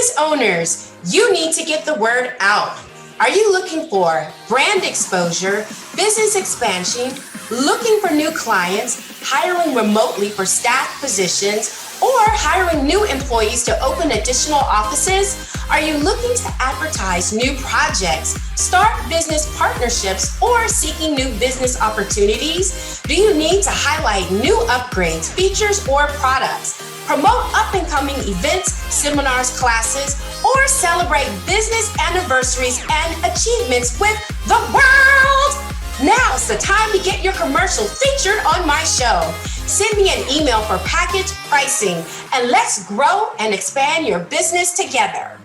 Business owners, you need to get the word out. Are you looking for brand exposure, business expansion, looking for new clients, hiring remotely for staff positions, or hiring new employees to open additional offices? Are you looking to advertise new projects, start business partnerships, or seeking new business opportunities? Do you need to highlight new upgrades, features, or products? Promote up-and-coming events, seminars, classes, or celebrate business anniversaries and achievements with the world? Now's the time to get your commercial featured on my show. Send me an email for package pricing, and let's grow and expand your business together.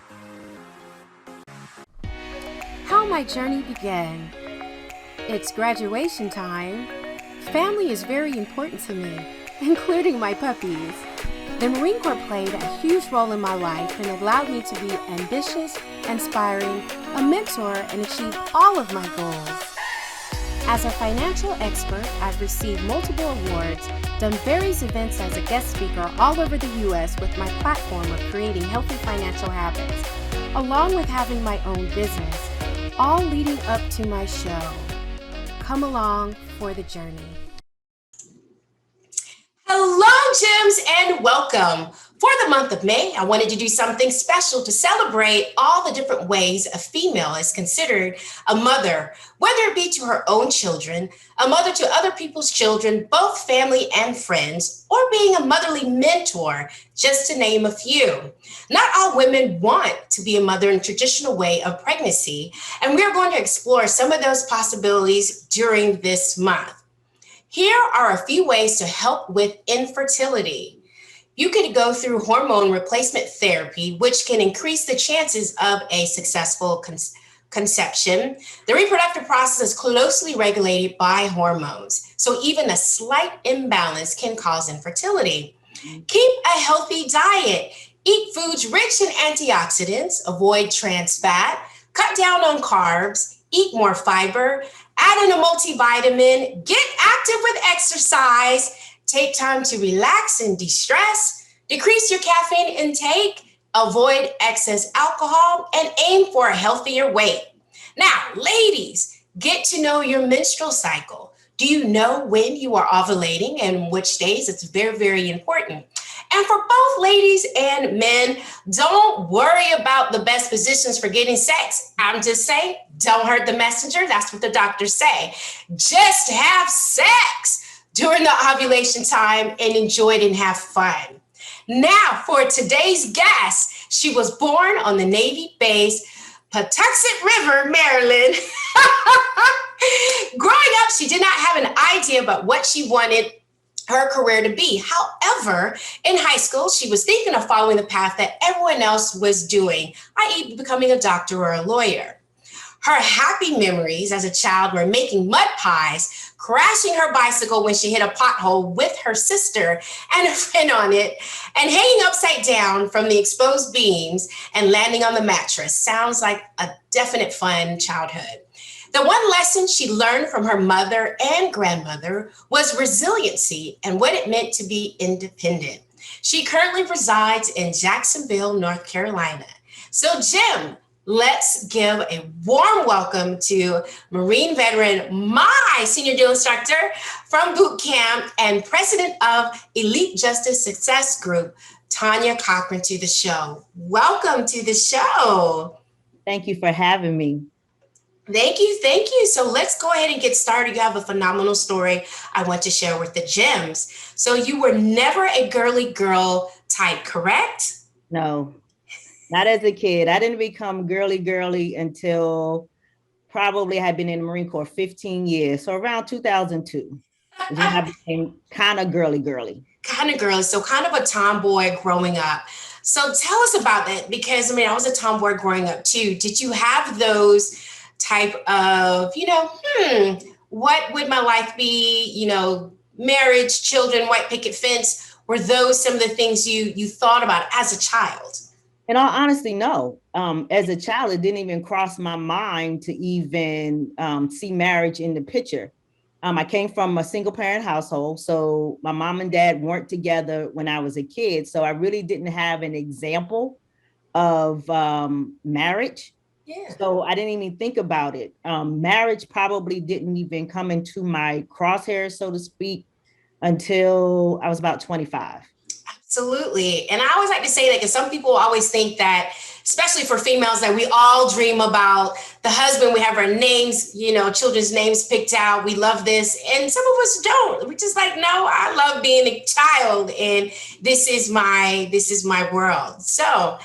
How my journey began. It's graduation time. Family is very important to me, including my puppies. The Marine Corps played a huge role in my life and allowed me to be ambitious, inspiring, a mentor, and achieve all of my goals. As a financial expert, I've received multiple awards, done various events as a guest speaker all over the U.S. with my platform of creating healthy financial habits, along with having my own business, all leading up to my show. Come along for the journey. Hello, Gems, and welcome. For the month of May, I wanted to do something special to celebrate all the different ways a female is considered a mother, whether it be to her own children, a mother to other people's children, both family and friends, or being a motherly mentor, just to name a few. Not all women want to be a mother in the traditional way of pregnancy, and we're going to explore some of those possibilities during this month. Here are a few ways to help with infertility. You could go through hormone replacement therapy, which can increase the chances of a successful conception. The reproductive process is closely regulated by hormones, so even a slight imbalance can cause infertility. Keep a healthy diet. Eat foods rich in antioxidants, avoid trans fat, cut down on carbs, eat more fiber, add in a multivitamin, get active with exercise, take time to relax and de-stress, decrease your caffeine intake, avoid excess alcohol, and aim for a healthier weight. Now, ladies, get to know your menstrual cycle. Do you know when you are ovulating and which days? It's very, very important. And for both ladies and men, don't worry about the best positions for getting sex. I'm just saying, don't hurt the messenger. That's what the doctors say. Just have sex during the ovulation time and enjoy it and have fun. Now, for today's guest, she was born on the Navy base, Patuxent River, Maryland. Growing up, she did not have an idea about what she wanted her career to be. However, in high school, she was thinking of following the path that everyone else was doing, i.e. becoming a doctor or a lawyer. Her happy memories as a child were making mud pies, crashing her bicycle when she hit a pothole with her sister and a friend on it, and hanging upside down from the exposed beams and landing on the mattress. Sounds like a definite fun childhood. The one lesson she learned from her mother and grandmother was resiliency and what it meant to be independent. She currently resides in Jacksonville, North Carolina. So, Jim, let's give a warm welcome to Marine veteran, my senior drill instructor from boot camp and president of Elite Justice Success Group, Tonjia Cochran, to the show. Welcome to the show. Thank you for having me. Thank you. Thank you. So let's go ahead and get started. You have a phenomenal story I want to share with the Gems. So you were never a girly girl type, correct? No, not as a kid. I didn't become girly until probably I had been in the Marine Corps 15 years. So around 2002 is when I became kind of girly. Kind of girly. So kind of a tomboy growing up. So tell us about that, because I was a tomboy growing up too. Did you have those type of, what would my life be? Marriage, children, white picket fence. Were those some of the things you thought about as a child? In all honesty, no. As a child, it didn't even cross my mind to even see marriage in the picture. I came from a single parent household, so my mom and dad weren't together when I was a kid. So I really didn't have an example of marriage. Yeah. So I didn't even think about it. Marriage probably didn't even come into my crosshairs, so to speak, until I was about 25. Absolutely. And I always like to say that because some people always think that, especially for females, that we all dream about the husband. We have our names, children's names picked out. We love this. And some of us don't. We're just like, no, I love being a child. And this is my world. So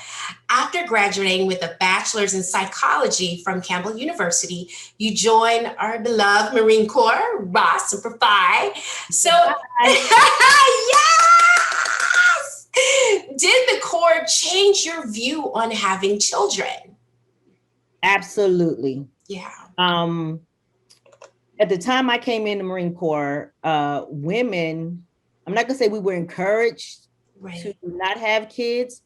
after graduating with a bachelor's in psychology from Campbell University, you join our beloved Marine Corps, Ross Semper Fi. So, yes! Did the Corps change your view on having children? Absolutely. Yeah. At the time I came in the Marine Corps, women, I'm not gonna say we were encouraged to not have kids,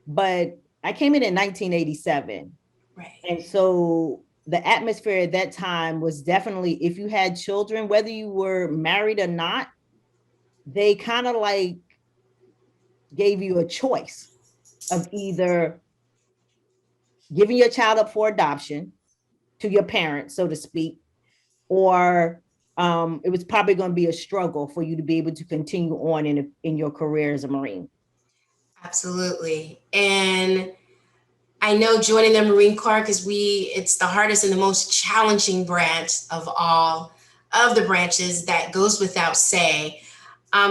but I came in 1987. Right. And so the atmosphere at that time was definitely, if you had children, whether you were married or not, they kind of like gave you a choice of either giving your child up for adoption to your parents, so to speak, or it was probably going to be a struggle for you to be able to continue on in your career as a Marine. Absolutely. And I know joining the Marine Corps, because it's the hardest and the most challenging branch of all of the branches, that goes without say.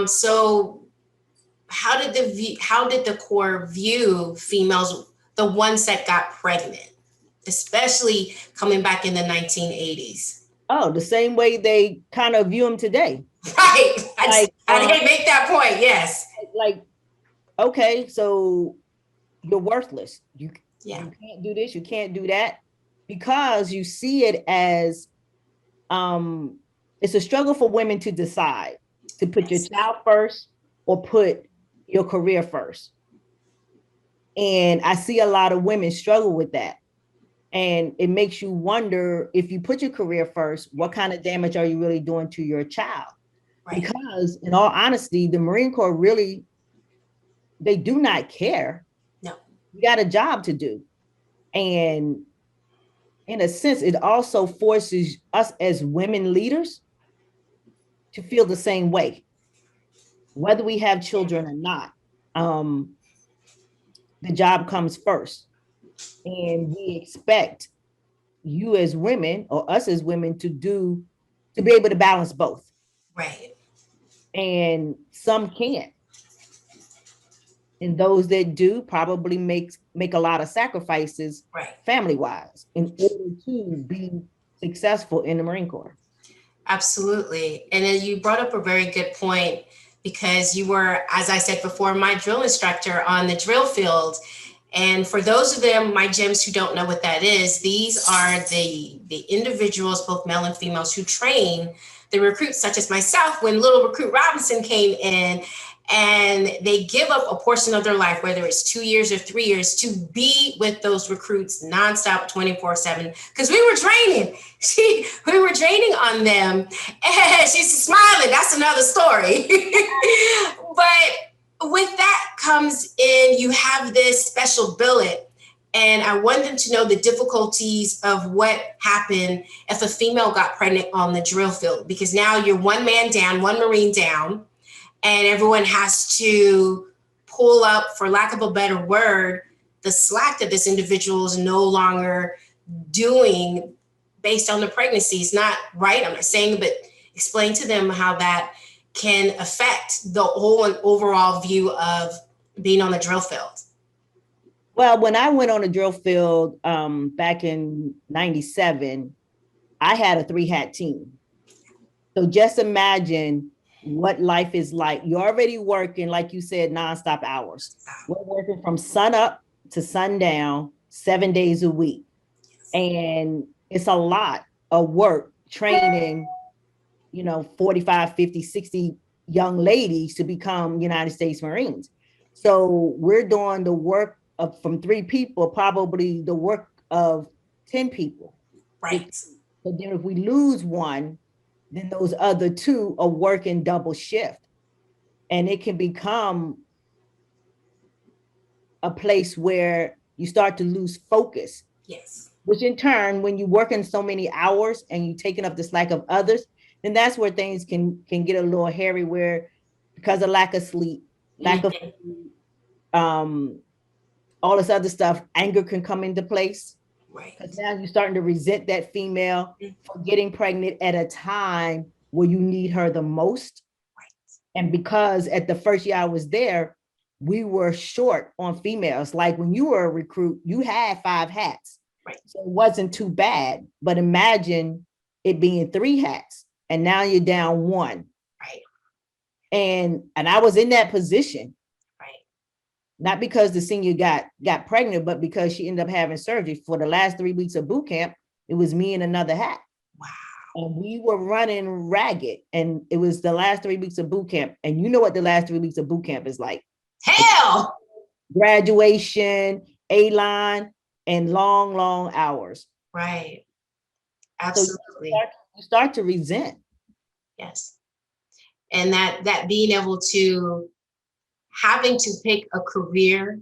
So how did the Corps view females, the ones that got pregnant, especially coming back in the 1980s? Oh, the same way they kind of view them today. Right. I didn't make that point. Yes. Like, okay, so you're worthless. You can't do this, you can't do that, because you see it as it's a struggle for women to decide to put your child first or put your career first. And I see a lot of women struggle with that. And it makes you wonder, if you put your career first, what kind of damage are you really doing to your child? Right. Because in all honesty, the Marine Corps really, they do not care. No. You got a job to do. And in a sense, it also forces us as women leaders to feel the same way, whether we have children or not. The job comes first. And we expect you as women, or us as women, to be able to balance both. Right. And some can't. And those that do probably make a lot of sacrifices, right, family-wise, in order to be successful in the Marine Corps. Absolutely. And then you brought up a very good point, because you were, as I said before, my drill instructor on the drill field. And for those of them, my gems, who don't know what that is, these are the individuals, both male and females, who train the recruits, such as myself, when little recruit Robinson came in, and they give up a portion of their life, whether it's 2 years or 3 years, to be with those recruits nonstop, 24/7. Because we were training. We were training on them. And she's smiling. That's another story. But with that comes in, you have this special billet. And I want them to know the difficulties of what happened if a female got pregnant on the drill field, because now you're one man down, one Marine down, and everyone has to pull up, for lack of a better word, the slack that this individual is no longer doing based on the pregnancy. It's not right, I'm not saying, but explain to them how that can affect the whole and overall view of being on the drill field. Well, when I went on the drill field back in 97, I had a 3-hat team. So just imagine what life is like. You're already working, like you said, nonstop hours. We're working from sun up to sundown, 7 days a week. And it's a lot of work training, 45, 50, 60 young ladies to become United States Marines. So we're doing the work of, from 3 people, probably the work of 10 people. Right. So then if we lose one, then those other 2 are working double shift. And it can become a place where you start to lose focus. Yes. Which in turn, when you work in so many hours and you taking up the slack of others, then that's where things can get a little hairy, where because of lack of sleep, lack of um all this other stuff, anger can come into place. Right. Because now you're starting to resent that female for getting pregnant at a time where you need her the most. And because at the first year I was there, we were short on females. Like when you were a recruit, you had 5 hats. Right. So it wasn't too bad. But imagine it being 3 hats and now you're down 1. Right. And I was in that position. Right. Not because the senior got pregnant, but because she ended up having surgery. For the last 3 weeks of boot camp, it was me and another hat. Wow. And we were running ragged. And it was the last 3 weeks of boot camp. And you know what the last 3 weeks of boot camp is like? Hell. Graduation, A-line, and long, long hours. Right. Absolutely. So you start to resent. Yes. And that being able to having to pick a career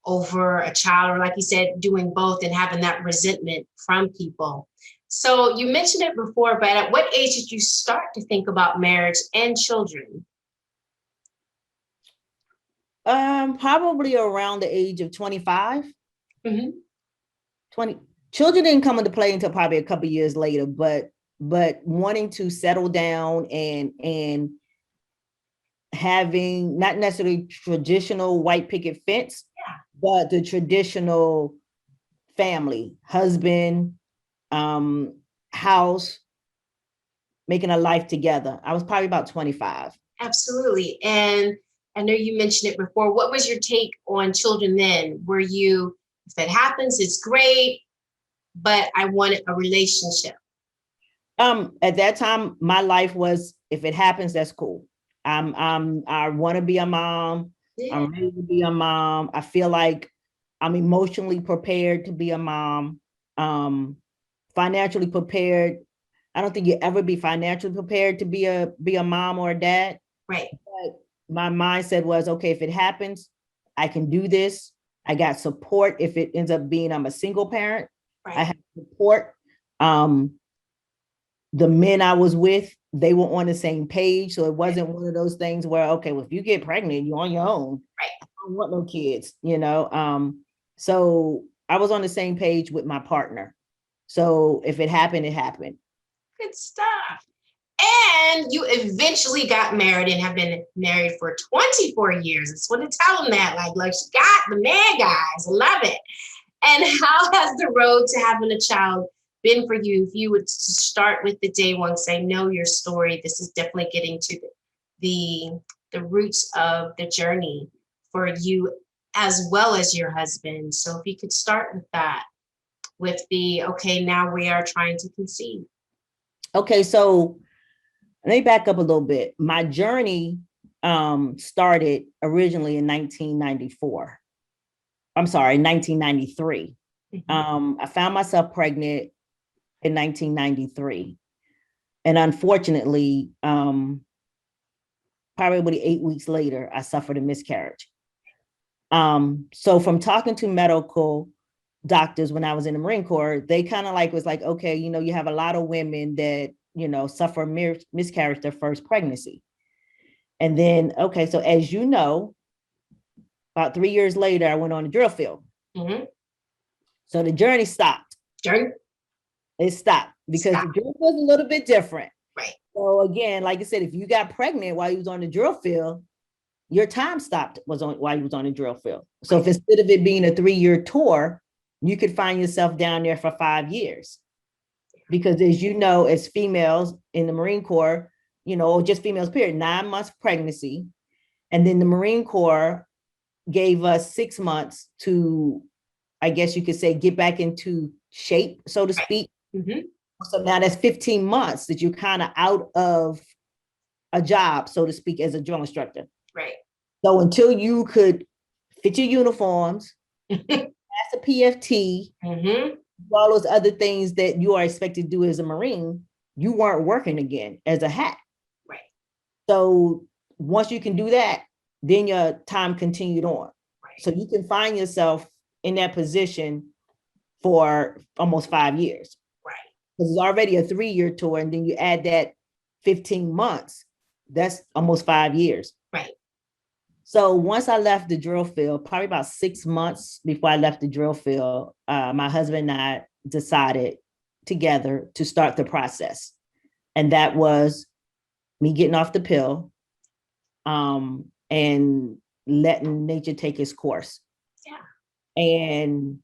over a child, or like you said, doing both and having that resentment from people. So you mentioned it before, but at what age did you start to think about marriage and children? Probably around the age of 25. Mm-hmm. 20. Children didn't come into play until probably a couple of years later, but wanting to settle down and having not necessarily traditional white picket fence, but the traditional family, husband, house, making a life together. I was probably about 25. Absolutely. And I know you mentioned it before. What was your take on children then? Were you, if that happens, it's great, but I wanted a relationship? At that time, my life was, if it happens, that's cool. I want to be a mom. Yeah. I'm ready to be a mom. I feel like I'm emotionally prepared to be a mom. Financially prepared. I don't think you ever be financially prepared to be a mom or a dad. Right. But my mindset was, okay, if it happens, I can do this. I got support. If it ends up being I'm a single parent, right. I have support. The men I was with, they were on the same page. So it wasn't one of those things where, okay, well, if you get pregnant, you're on your own. Right. I don't want no kids, you know? So I was on the same page with my partner. So if it happened, it happened. Good stuff. And you eventually got married and have been married for 24 years. I just want to tell them that, like she got the man, guys. I love it. And how has the road to having a child been for you? If you would start with the day one, say, know your story. This is definitely getting to the roots of the journey for you as well as your husband. So if you could start with that, with the, okay, now we are trying to conceive. Okay, so let me back up a little bit. My journey started originally in 1994. I'm sorry, 1993. Mm-hmm. I found myself pregnant in 1993. And unfortunately, probably 8 weeks later, I suffered a miscarriage. So from talking to medical doctors when I was in the Marine Corps, they kind of was like, okay, you know, you have a lot of women that, you know, suffer miscarriage their first pregnancy. And then, okay, so as you know, about 3 years later, I went on the drill field. Mm-hmm. So the journey stopped. It stopped because the drill was a little bit different. Right. So again, like I said, if you got pregnant while you was on the drill field, your time stopped while you was on the drill field. So if instead of it being a 3-year tour, you could find yourself down there for 5 years. Because as you know, as females in the Marine Corps, you know, or just females, period, 9 months pregnancy. And then the Marine Corps gave us 6 months to, I guess you could say, get back into shape, so to speak. Mm-hmm. So now that's 15 months that you're kind of out of a job, so to speak, as a drill instructor. Right. So until you could fit your uniforms, pass a PFT, mm-hmm. all those other things that you are expected to do as a Marine, you weren't working again as a hat. Right. So once you can do that, then your time continued on. Right. So you can find yourself in that position for almost 5 years. Right. Because it's already a 3-year tour, and then you add that 15 months, that's almost 5 years. Right. So once I left the drill field, probably about 6 months before I left the drill field, my husband and I decided together to start the process. And that was me getting off the pill, and letting nature take its course. Yeah. And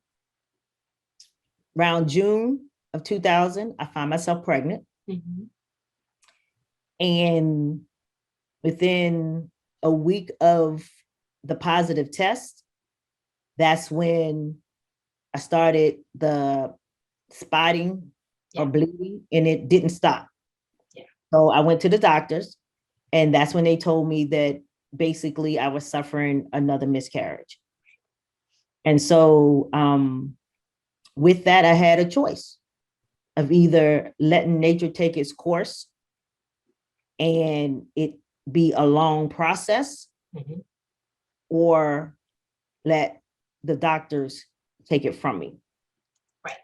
around June of 2000, I found myself pregnant. Mm-hmm. And within a week of the positive test, that's when I started the spotting or bleeding, and it didn't stop. Yeah. So I went to the doctors, and that's when they told me that basically I was suffering another miscarriage. And so with that, I had a choice of either letting nature take its course and it be a long process, mm-hmm. or let the doctors take it from me. Right.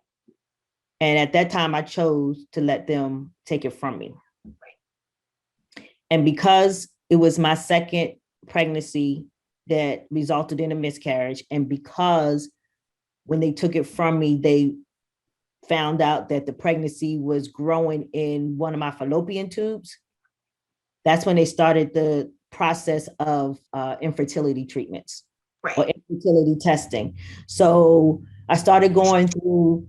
And at that time, I chose to let them take it from me. Right. And because it was my second pregnancy that resulted in a miscarriage, and because when they took it from me, they found out that the pregnancy was growing in one of my fallopian tubes, that's when they started the process of infertility treatments. Right. Or infertility testing. So I started going through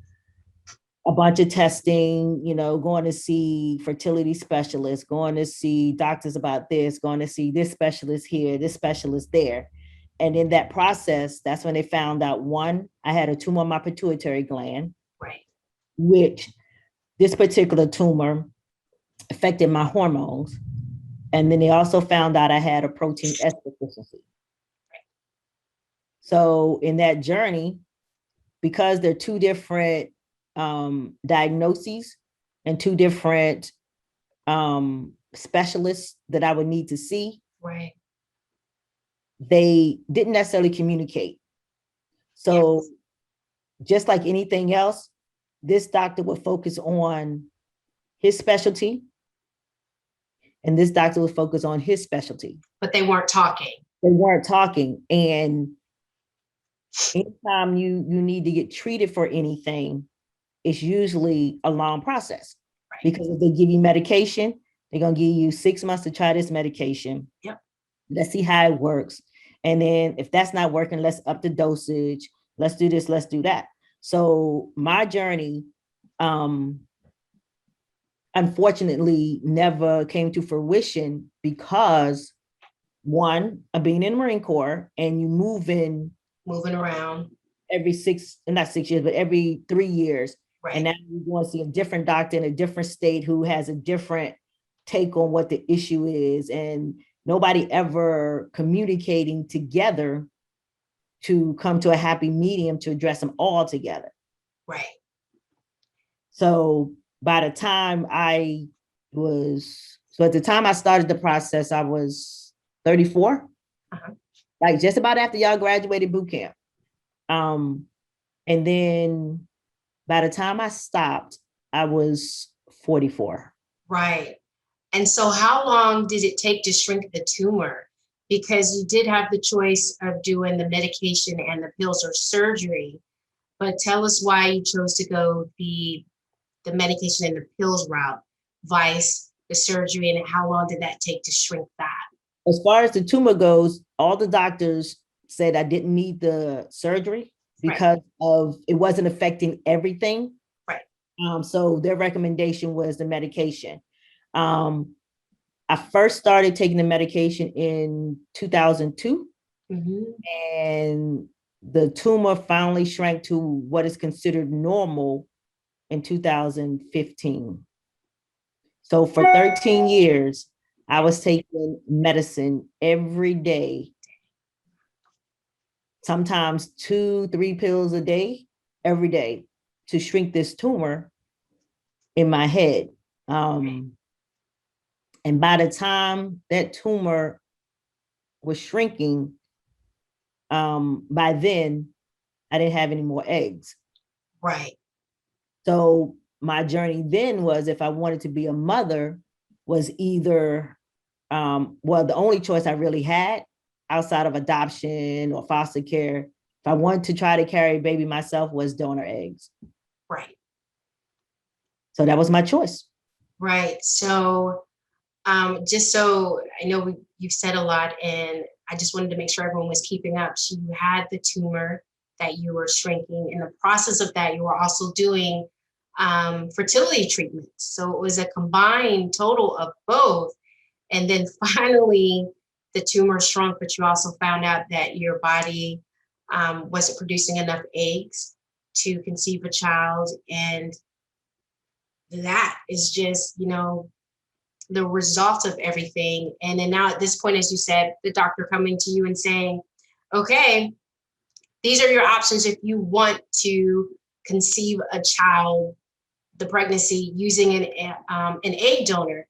a bunch of testing, going to see fertility specialists, going to see doctors about this, going to see this specialist here, this specialist there. And in that process, that's when they found out, one, I had a tumor on my pituitary gland, right, which this particular tumor affected my hormones. And then they also found out I had a protein S deficiency. So in that journey, because they're two different diagnoses and two different specialists that I would need to see, right, they didn't necessarily communicate. So yes, just like anything else, this doctor would focus on his specialty, and this doctor would focus on his specialty. But they weren't talking. They weren't talking. And anytime you need to get treated for anything, it's usually a long process. Right. Because if they give you medication, they're going to give you 6 months to try this medication. Yep. Let's see how it works. And then if that's not working, let's up the dosage. Let's do this, let's do that. So my journey, unfortunately, never came to fruition because, one, of being in the Marine Corps and you moving around every not 6 years, but every 3 years. Right. And now you want to see a different doctor in a different state who has a different take on what the issue is, and nobody ever communicating together to come to a happy medium to address them all together. Right. So by the time at the time I started the process, I was 34, like just about after y'all graduated boot camp. And then by the time I stopped, I was 44. Right. And so how long did it take to shrink the tumor? Because you did have the choice of doing the medication and the pills or surgery, but tell us why you chose to go the medication and the pills route, vice the surgery, and how long did that take to shrink that? As far as the tumor goes, all the doctors said I didn't need the surgery because of it wasn't affecting everything. Right. So their recommendation was the medication. I first started taking the medication in 2002, and the tumor finally shrank to what is considered normal in 2015. So for 13 years, I was taking medicine every day, sometimes 2-3 pills a day, every day, to shrink this tumor in my head. And by the time that tumor was shrinking, by then I didn't have any more eggs. Right. So my journey then was, if I wanted to be a mother, was either, well, the only choice I really had outside of adoption or foster care, if I wanted to try to carry a baby myself, was donor eggs. Right. So that was my choice. Right. So just so I know you've said a lot, and I just wanted to make sure everyone was keeping up. So you had the tumor that you were shrinking. In the process of that, you were also doing fertility treatments. So it was a combined total of both. And then finally, the tumor shrunk, but you also found out that your body wasn't producing enough eggs to conceive a child. And that is just, the result of everything. And then now at this point, as you said, the doctor coming to you and saying, okay, these are your options if you want to conceive a child, the pregnancy, using an egg donor.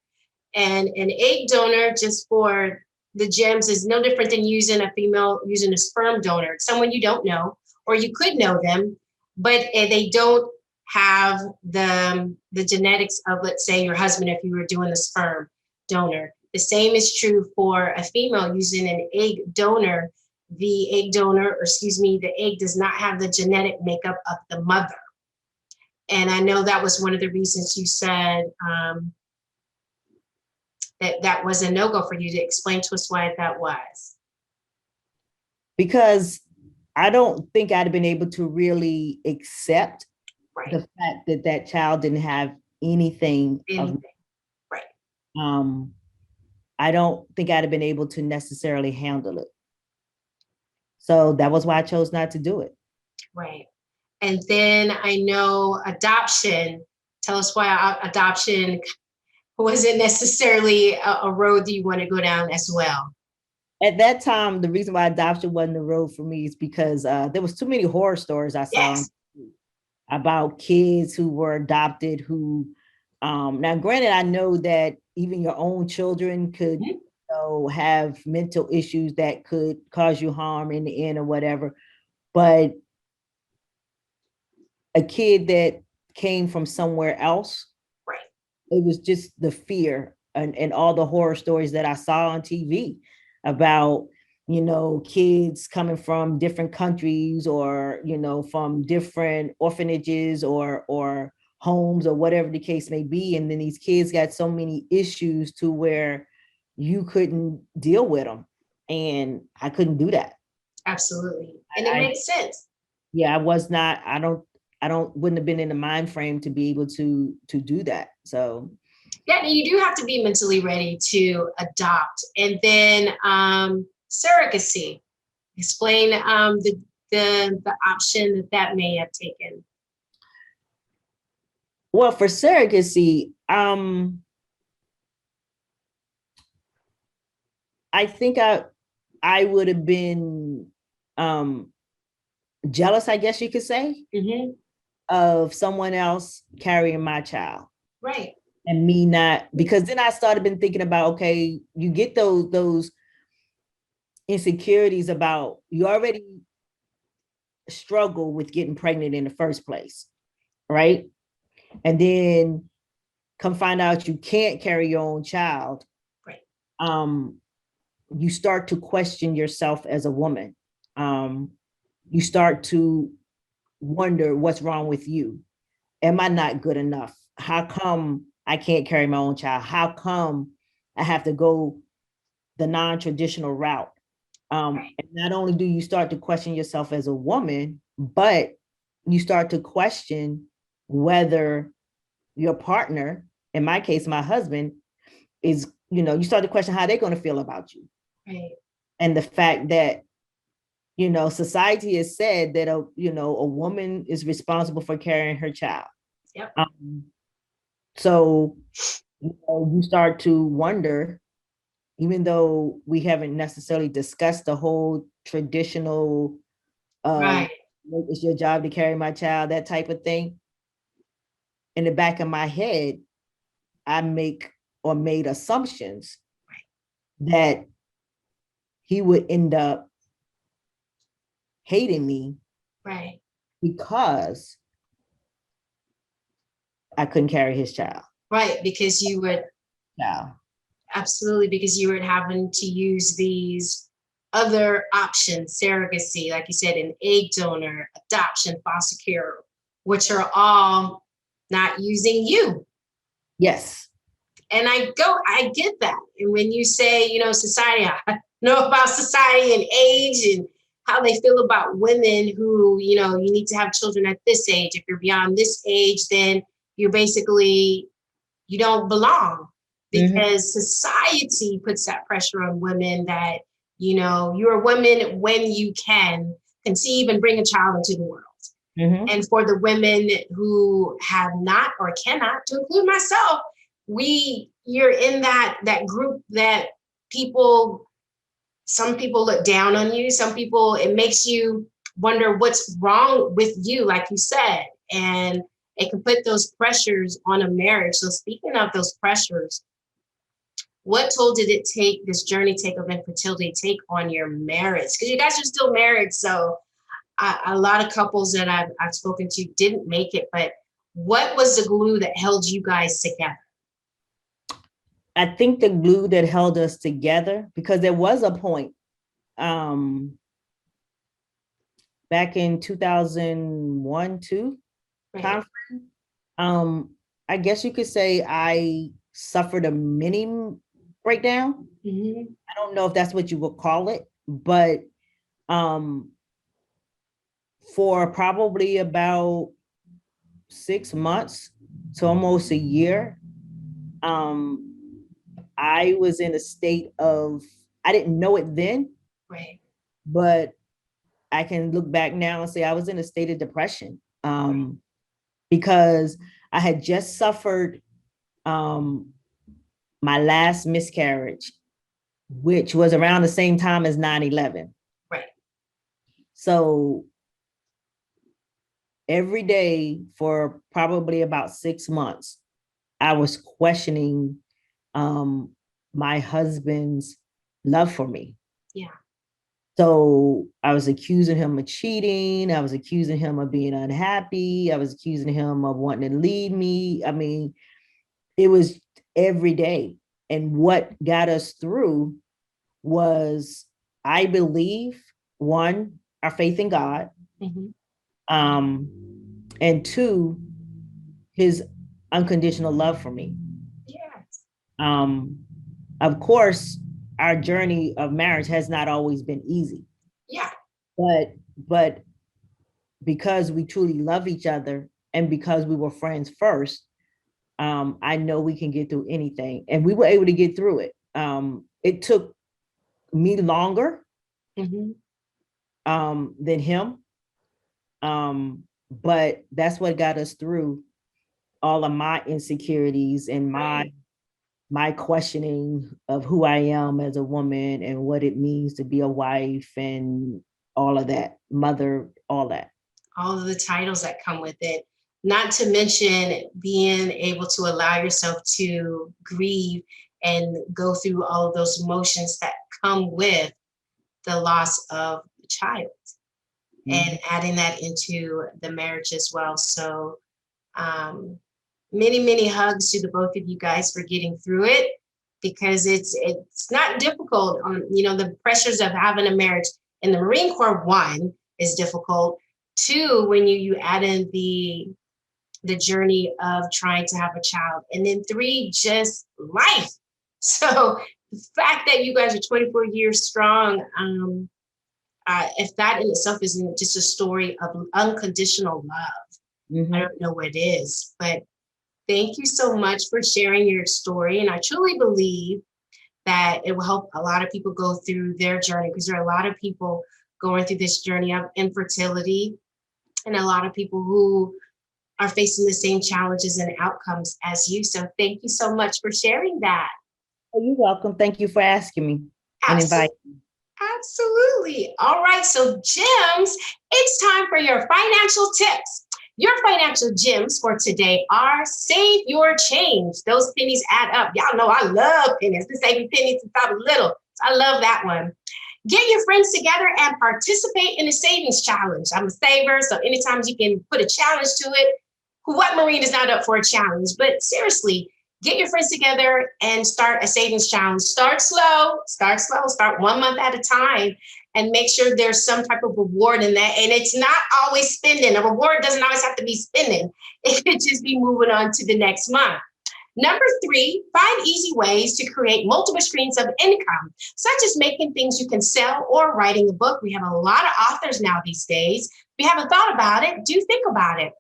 And an egg donor, just for the gems, is no different than using a sperm donor, someone you don't know, or you could know them, but they don't have the genetics of, let's say, your husband if you were doing a sperm donor. The same is true for a female using an egg donor. The egg does not have the genetic makeup of the mother. And I know that was one of the reasons you said that was a no-go for you. To explain to us why that was. Because I don't think I'd have been able to really accept the fact that that child didn't have anything. Right. I don't think I'd have been able to necessarily handle it. So that was why I chose not to do it. Right. And then I know adoption. Tell us why adoption wasn't necessarily a road that you want to go down as well. At that time, the reason why adoption wasn't the road for me is because there was too many horror stories I saw about kids who were adopted who, now granted, I know that even your own children could have mental issues that could cause you harm in the end or whatever, but a kid that came from somewhere else, it was just the fear and all the horror stories that I saw on TV about, kids coming from different countries or, from different orphanages or homes or whatever the case may be. And then these kids got so many issues to where you couldn't deal with them. And I couldn't do that. Absolutely. And it makes sense. Yeah, wouldn't have been in the mind frame to be able to do that. So yeah, you do have to be mentally ready to adopt. And then surrogacy. Explain the option that may have taken. Well, for surrogacy, I think I would have been jealous, I guess you could say, of someone else carrying my child. Right. And me not, because then I started been thinking about, okay, you get those insecurities about, you already struggle with getting pregnant in the first place, right? And then come find out you can't carry your own child. Right. You start to question yourself as a woman. You start to wonder what's wrong with you. Am I not good enough? How come I can't carry my own child? How come I have to go the non-traditional route? And not only do you start to question yourself as a woman, but you start to question whether your partner, in my case, my husband, is, you start to question how they're going to feel about you. Right. And the fact that, society has said that, a woman is responsible for carrying her child. Yep. So you start to wonder, even though we haven't necessarily discussed the whole traditional, it's your job to carry my child, that type of thing. In the back of my head, I made assumptions that he would end up hating me Right. because I couldn't carry his child. Right. Because you would, Child. absolutely, because you were having to use these other options, surrogacy, like you said, an egg donor, adoption, foster care, which are all not using you. Yes. And I get that. And when you say, society, I know about society and age and how they feel about women who, you need to have children at this age. If you're beyond this age, then you're basically, you don't belong, because society puts that pressure on women that, you're a woman when you can conceive and bring a child into the world. And for the women who have not or cannot, to include myself, you're in that group that some people look down on you. Some people, it makes you wonder what's wrong with you, like you said, and it can put those pressures on a marriage. So speaking of those pressures, what toll did it take, this journey take of infertility take on your marriage? Because you guys are still married. So a lot of couples that I've spoken to didn't make it, but what was the glue that held you guys together? I think the glue that held us together, because there was a point back in 2001, 2 Right. time frame. I guess you could say I suffered a mini breakdown. I don't know if that's what you would call it, but for probably about 6 months to almost a year, I was in a state of, I didn't know it then, Right. but I can look back now and say I was in a state of depression, because I had just suffered my last miscarriage, which was around the same time as 9/11. Right. So every day for probably about 6 months, I was questioning my husband's love for me. Yeah. So I was accusing him of cheating. I was accusing him of being unhappy. I was accusing him of wanting to leave me. I mean, it was every day. And what got us through was, I believe, one, our faith in God, and two, his unconditional love for me. Yes. Of course, our journey of marriage has not always been easy. Yeah. But because we truly love each other and because we were friends first, I know we can get through anything, and we were able to get through it. It took me longer than him, but that's what got us through all of my insecurities and my questioning of who I am as a woman and what it means to be a wife and all of that, mother, all that. All of the titles that come with it, not to mention being able to allow yourself to grieve and go through all of those emotions that come with the loss of the child, and adding that into the marriage as well. So many, many hugs to the both of you guys for getting through it, because it's not difficult. The pressures of having a marriage in the Marine Corps, one, is difficult. Two, when you add in the journey of trying to have a child, and then three, just life. So the fact that you guys are 24 years strong, if that in itself isn't just a story of unconditional love, I don't know what it is. But thank you so much for sharing your story. And I truly believe that it will help a lot of people go through their journey, because there are a lot of people going through this journey of infertility, and a lot of people who are facing the same challenges and outcomes as you. So thank you so much for sharing that. Oh, you're welcome. Thank you for asking me and inviting me. Absolutely. All right. So, Gems, it's time for your financial tips. Your financial gems for today are save your change. Those pennies add up. Y'all know I love pennies. Been saving pennies since I was little. So I love that one. Get your friends together and participate in a savings challenge. I'm a saver, so anytime you can put a challenge to it, what Marine is not up for a challenge? But seriously, get your friends together and start a savings challenge. Start slow, start 1 month at a time, and make sure there's some type of reward in that. And it's not always spending. A reward doesn't always have to be spending. It could just be moving on to the next month. Number 3, find easy ways to create multiple streams of income, such as making things you can sell or writing a book. We have a lot of authors now these days. If you haven't thought about it, do think about it.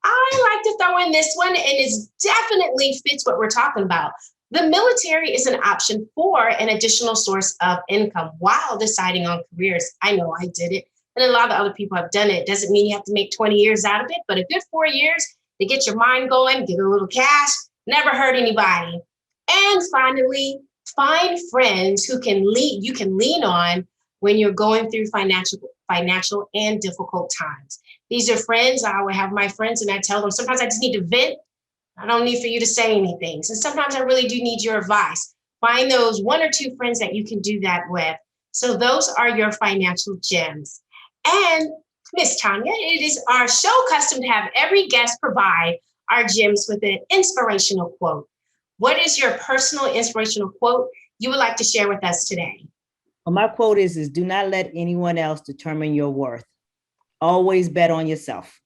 I like to throw in this one, and it definitely fits what we're talking about. The military is an option for an additional source of income while deciding on careers. I know I did it, and a lot of other people have done it. Doesn't mean you have to make 20 years out of it, but a good 4 years to get your mind going, get a little cash, never hurt anybody. And finally, find friends who you can lean on when you're going through financial and difficult times. These are friends. I would have my friends and I tell them, sometimes I just need to vent. I don't need for you to say anything. So sometimes I really do need your advice. Find those 1 or 2 friends that you can do that with. So those are your financial gems. And Miss Tonjia, it is our show custom to have every guest provide our gems with an inspirational quote. What is your personal inspirational quote you would like to share with us today? Well, my quote is do not let anyone else determine your worth. Always bet on yourself.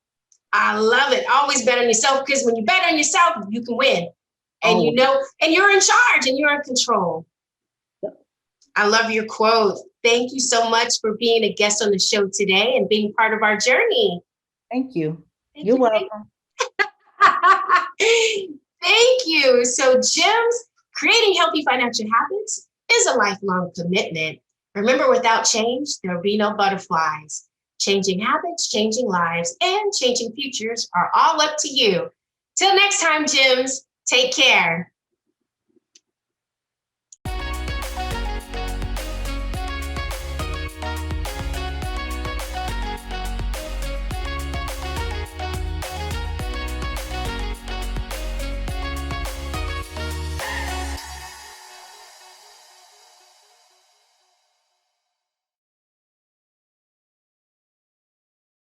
I love it. Always bet on yourself, because when you bet on yourself, you can win. And you know, and you're in charge and you're in control. I love your quote. Thank you so much for being a guest on the show today and being part of our journey. Thank you. You're welcome. Thank you. So, Gems, creating healthy financial habits is a lifelong commitment. Remember, without change, there will be no butterflies. Changing habits, changing lives, and changing futures are all up to you. Till next time, Gems, take care.